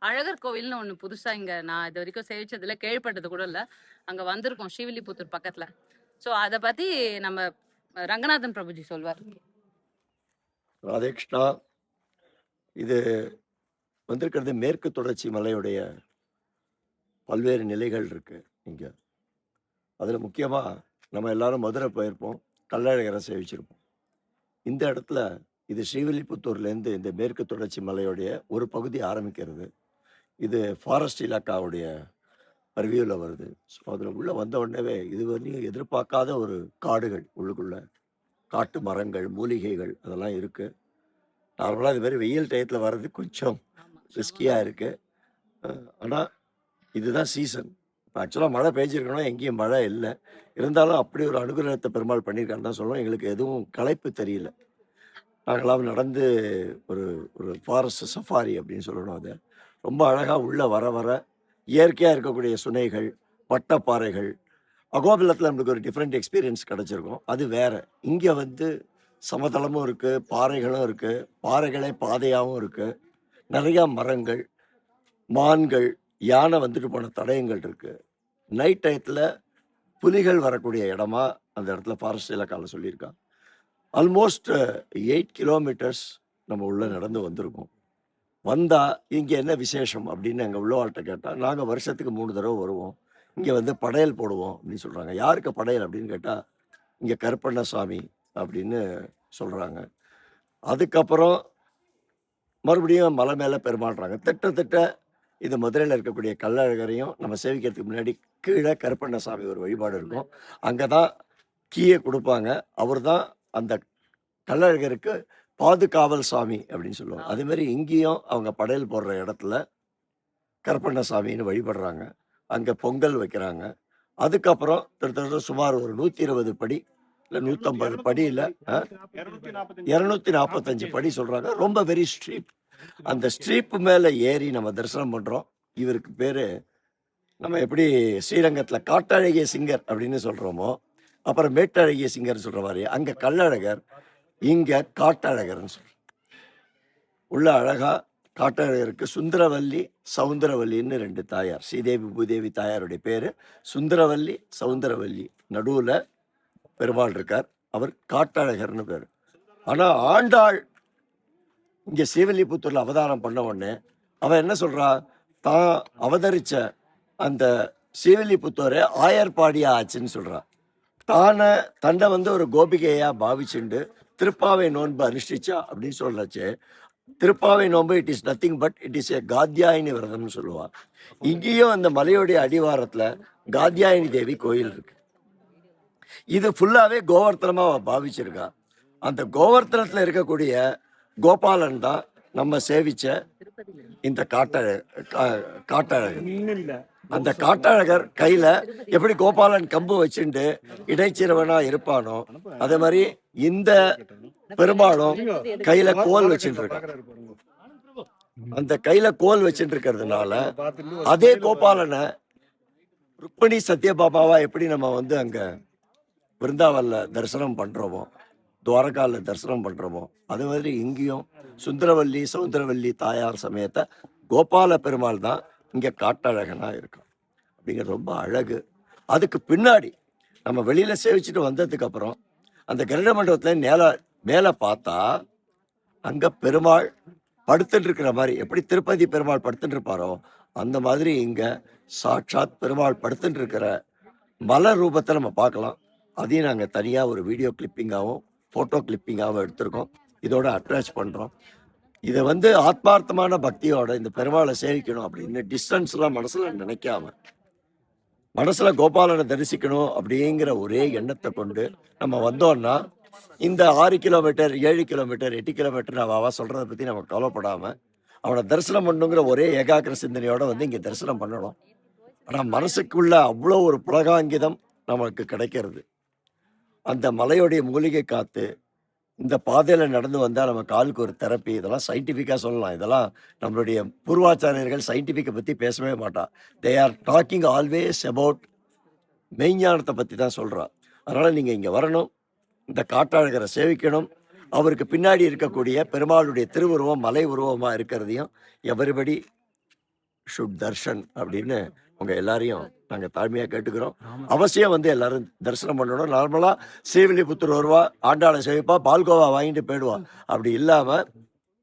அழகர் கோவில்னு ஒண்ணு புதுசா இங்க நான் இது வரைக்கும் சேவிச்சதுல கேள்விப்பட்டது கூட இல்ல. அங்க வந்திருக்கோம் ஸ்ரீவில்லிபுத்தூர் பக்கத்துல. சோ அத பத்தி நம்ம ரங்கநாதன் பிரபுஜி சொல்வார். ராதே கிருஷ்ணா. இது வந்திருக்கிறது மேற்கு தொடர்ச்சி மலையுடைய பல்வேறு நிலைகள் இருக்கு இங்க. அதுல முக்கியமா நம்ம எல்லாரும் மதுரை போயிருப்போம், கள்ளழகரை சேவிச்சிருப்போம். இந்த இடத்துல இது ஸ்ரீவில்லிபுத்தூர்லேருந்து இந்த மேற்கு தொடர்ச்சி மலையுடைய ஒரு பகுதி ஆரம்பிக்கிறது. இது ஃபாரஸ்ட் இலாக்காவுடைய பர்வியூவில் வருது. ஸோ அதில் உள்ள வந்த உடனே இதுவரையும் எதிர்பார்க்காத ஒரு காடுகள் உள்ளுக்குள்ள, காட்டு மரங்கள், மூலிகைகள் அதெல்லாம் இருக்கு. நார்மலாக இது மாதிரி வெயில் டயத்தில் வர்றது கொஞ்சம் ரிஸ்கியாக இருக்கு. ஆனால் இதுதான் சீசன். இப்போ ஆக்சுவலாக மழை பெஞ்சிருக்கணும், எங்கேயும் மழை இல்லை. இருந்தாலும் அப்படி ஒரு அனுகிரகத்தை பெருமாள் பண்ணியிருக்காருன்னு தான் சொல்லுவோம். எங்களுக்கு எதுவும் களைப்பு தெரியல. நாங்களாம் நடந்து ஒரு ஒரு ஃபாரஸ்ட் சஃபாரி அப்படின்னு சொல்லணும். அதை ரொம்ப அழகாக உள்ளே வர வர இயற்கையாக இருக்கக்கூடிய சுனைகள், வட்டப்பாறைகள், அகோபிலத்தில் நம்மளுக்கு ஒரு டிஃப்ரெண்ட் எக்ஸ்பீரியன்ஸ் கிடச்சிருக்கும். அது வேறு. இங்கே வந்து சமதளமும் இருக்குது, பாறைகளும் இருக்குது, பாறைகளே பாதையாகவும் இருக்குது, நிறையா மரங்கள், மான்கள், யானை வந்துட்டு போன தடயங்கள் இருக்குது. நைட் டயத்தில் புலிகள் வரக்கூடிய இடமா அந்த இடத்துல ஃபாரஸ்ட் இலாக்காவில் சொல்லியிருக்காங்க. ஆல்மோஸ்ட் 8 கிலோமீட்டர்ஸ் நம்ம உள்ளே நடந்து வந்திருக்கோம். வந்தால் இங்கே என்ன விசேஷம் அப்படின்னு எங்கள் உள்ளவாள்கிட்ட கேட்டால், நாங்கள் வருஷத்துக்கு 3 தடவை வருவோம், இங்கே வந்து படையல் போடுவோம் அப்படின்னு சொல்கிறாங்க. யாருக்கு படையல் அப்படின்னு கேட்டால், இங்கே கருப்பண்ணசாமி அப்படின்னு சொல்கிறாங்க. அதுக்கப்புறம் மறுபடியும் மலை மேலே பெருமாள்றாங்க. திட்ட இது மதுரையில் இருக்கக்கூடிய கள்ளழகரையும் நம்ம சேவிக்கிறதுக்கு முன்னாடி கீழே கருப்பண்ணசாமி ஒரு வழிபாடு இருக்கும். அங்கே தான் கீயை கொடுப்பாங்க. அவர் தான் அந்த கள்ளழகருக்கு பாதுகாவல் சாமி அப்படின்னு சொல்லுவாங்க. அதேமாதிரி இங்கேயும் அவங்க படையல் போடுற இடத்துல கருப்பண்ணசாமின்னு வழிபடுறாங்க. அங்கே பொங்கல் வைக்கிறாங்க. அதுக்கப்புறம் கிட்டத்தட்ட சுமார் ஒரு 120 படி இல்லை 150 படியில் 245 படி சொல்கிறாங்க. ரொம்ப வெரி ஸ்ட்ரீப். அந்த ஸ்ட்ரீப்பு மேலே ஏறி நம்ம தரிசனம் பண்ணுறோம். இவருக்கு பேர் நம்ம எப்படி ஸ்ரீரங்கத்தில் காட்டழகிய சிங்கர் அப்படின்னு சொல்கிறோமோ, அப்புறம் மேட்டழகிய சிங்கர் சொல்கிற மாதிரி அங்கே கள்ளழகர், இங்கே காட்டழகர்னு சொல்கிறோம். உள்ள அழகாக காட்டழகருக்கு சுந்தரவல்லி, சவுந்தரவல்லின்னு 2 தாயார். ஸ்ரீதேவி பூதேவி தாயாருடைய பேர் சுந்தரவல்லி, சவுந்தரவல்லி. நடுவில் பெருமாள் இருக்கார். அவர் காட்டழகர்னு பேர். ஆனால் ஆண்டாள் இங்கே ஸ்ரீவில்லிபுத்தூரில் அவதாரம் பண்ண உடனே அவன் என்ன சொல்கிறா, தான் அவதரித்த அந்த ஸ்ரீவில்லிபுத்தூரை ஆயர்பாடியா ஆச்சுன்னு சொல்கிறான். தண்டை வந்து ஒரு கோபிகையாக பாவிச்சுண்டு திருப்பாவை நோன்பு அனுஷ்டிச்சா அப்படின்னு சொல்லச்சு. திருப்பாவை நோன்பு it is nothing but it is a Kathyayini விரதம்னு சொல்லுவாள். இங்கேயும் அந்த மலையோடைய அடிவாரத்தில் காத்தியாயினி தேவி கோயில் இருக்கு. இது ஃபுல்லாகவே கோவர்த்தனமாக பாவிச்சிருக்கா. அந்த கோவர்த்தனத்தில் இருக்கக்கூடிய கோபாலன் தான் நம்ம சேவிச்ச இந்த காட்டழகர். அந்த காட்டழகர் கையில எப்படி கோபாலன் கம்பு வச்சுட்டு இடைச்சிறவனா இருப்பானோ, அதே மாதிரி இந்த பெரும்பாலும் கையில கோல் வச்சுட்டு இருக்காங்க. அந்த கையில கோல் வச்சுட்டு இருக்கிறதுனால அதே கோபாலனை ருக்மிணி சத்யபாபாவா எப்படி நம்ம வந்து அங்க விருந்தாவல்ல தரிசனம் பண்றோமோ, துவாரகால தரிசனம் பண்றோமோ, அது மாதிரி இங்கேயும் சுந்தரவல்லி, சவுந்தரவல்லி தாயார் சமயத்தை கோபால பெருமாள் தான் இங்கே காட்டழகனா இருக்கும். அப்படிங்கிறது ரொம்ப அழகு. அதுக்கு பின்னாடி நம்ம வெளியில சேவிச்சுட்டு வந்ததுக்கு அப்புறம் அந்த கருட மண்டபத்துல மேலே பார்த்தா அங்க பெருமாள் படுத்துட்டு இருக்கிற மாதிரி, எப்படி திருப்பதி பெருமாள் படுத்துட்டு இருப்பாரோ அந்த மாதிரி இங்க சாட்சாத் பெருமாள் படுத்துட்டு இருக்கிற மலர் ரூபத்தை நம்ம பார்க்கலாம். அதையும் நாங்கள் தனியாக ஒரு வீடியோ கிளிப்பிங்காகவும் ஃபோட்டோ கிளிப்பிங்காகவும் எடுத்திருக்கோம். இதோட அட்டாச் பண்ணுறோம். இதை வந்து ஆத்மார்த்தமான பக்தியோட இந்த பெருமாளை சேவிக்கணும் அப்படின்னு டிஸ்டன்ஸ்லாம் மனசில் நினைக்காம, மனசில் கோபாலனை தரிசிக்கணும் அப்படிங்கிற ஒரே எண்ணத்தை கொண்டு நம்ம வந்தோம்னா இந்த 6 கிலோமீட்டர், 7 கிலோமீட்டர், 8 கிலோமீட்டர் அவ சொல்கிறத பற்றி நம்ம கவலைப்படாமல் அவனை தரிசனம் பண்ணுங்கிற ஒரே ஏகாக்கிர சிந்தனையோட வந்து இங்கே தரிசனம் பண்ணணும். ஆனால் மனசுக்குள்ள அவ்வளோ ஒரு புலகாங்கிதம் நமக்கு கிடைக்கிறது. அந்த மலையோடைய மூலிகை காத்து, இந்த பாதையில் நடந்து வந்தால் நம்ம காலுக்கு ஒரு தெரப்பி. இதெல்லாம் சயின்டிஃபிக்காக சொல்லலாம். இதெல்லாம் நம்மளுடைய பூர்வாச்சாரியர்கள் சயின்டிஃபிக்கை பற்றி பேசவே மாட்டான். They are talking always about மெய்ஞானத்தை பற்றி தான் சொல்கிறான். அதனால் நீங்கள் இங்கே வரணும், இந்த காட்டழகரை சேவிக்கணும். அவருக்கு பின்னாடி இருக்கக்கூடிய பெருமாளுடைய திருவுருவம் மலை உருவமாக இருக்கிறதையும் எவரிபடி ஷுட் தர்ஷன் அப்படின்னு உங்க எல்லாரையும் நாங்க தாழ்மையா கேட்டுக்கிறோம். அவசியம் வந்து எல்லாரும் தரிசனம் பண்ணணும். நார்மலா ஸ்ரீவில்லிபுத்தூர் வருவா, ஆண்டாளை சேவிப்பா, பால்கோவா வாங்கிட்டு போயிடுவா. அப்படி இல்லாம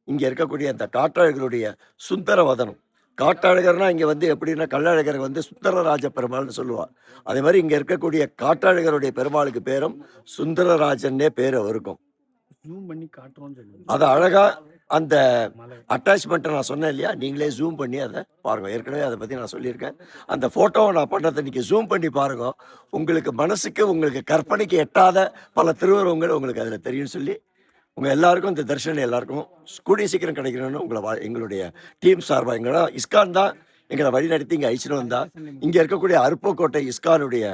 இங்க இருக்கக்கூடிய அந்த காட்டாளர்களுடைய சுந்தர வதனம், காட்டாளகர்னா இங்க வந்து எப்படின்னா கள்ளழகர் வந்து சுந்தரராஜ பெருமாள்னு சொல்லுவா. அதே மாதிரி இங்க இருக்கக்கூடிய காட்டாளகருடைய பெருமாளுக்கு பேரும் சுந்தரராஜன்னே பேர் இருக்கும். ஜூம் பண்ணி காட்டுறோம்னு சொல்லுங்க. அது அழகா அந்த அட்டாச்மெண்ட்டை நான் சொன்னேன் இல்லையா, நீங்களே ஜூம் பண்ணி அதை பாருங்க. ஏற்கனவே அதை பற்றி நான் சொல்லியிருக்கேன். அந்த ஃபோட்டோவை நான் பண்ணுறதை நீங்கள் ஜூம் பண்ணி பாருங்க. உங்களுக்கு மனசுக்கு உங்களுக்கு கற்பனைக்கு எட்டாத பல திருவுருவங்கள் உங்களுக்கு அதில் தெரியும்னு சொல்லி உங்கள் எல்லாருக்கும் இந்த தரிசனம் எல்லாருக்கும் கூடிய சீக்கிரம் கிடைக்கணும்னு எங்களுடைய டீம் சார்பாக எங்களோட இஸ்கான் தான் எங்களை வழிநடத்தி இங்கே அழிச்சிட்டு வந்தா. இங்கே இருக்கக்கூடிய அருப்புக்கோட்டை இஸ்கானுடைய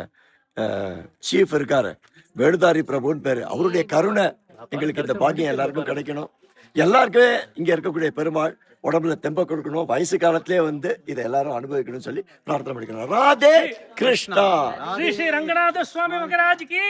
சீஃப் இருக்காரு, வேணுதாரி பிரபுன்னு பேர். அவருடைய கருணை எங்களுக்கு இந்த பாக்கியம் எல்லாருக்கும் கிடைக்கணும். எல்லாருக்குமே இங்க இருக்கக்கூடிய பெருமாள் உடம்புல தெம்ப கொடுக்கணும். வயசு காலத்திலே வந்து இதை எல்லாரும் அனுபவிக்கணும்னு சொல்லி பிரார்த்தனை பண்ணிக்கணும். ராதே கிருஷ்ணா. ஸ்ரீ ஸ்ரீ ரங்கநாத சுவாமி மகராஜ் கி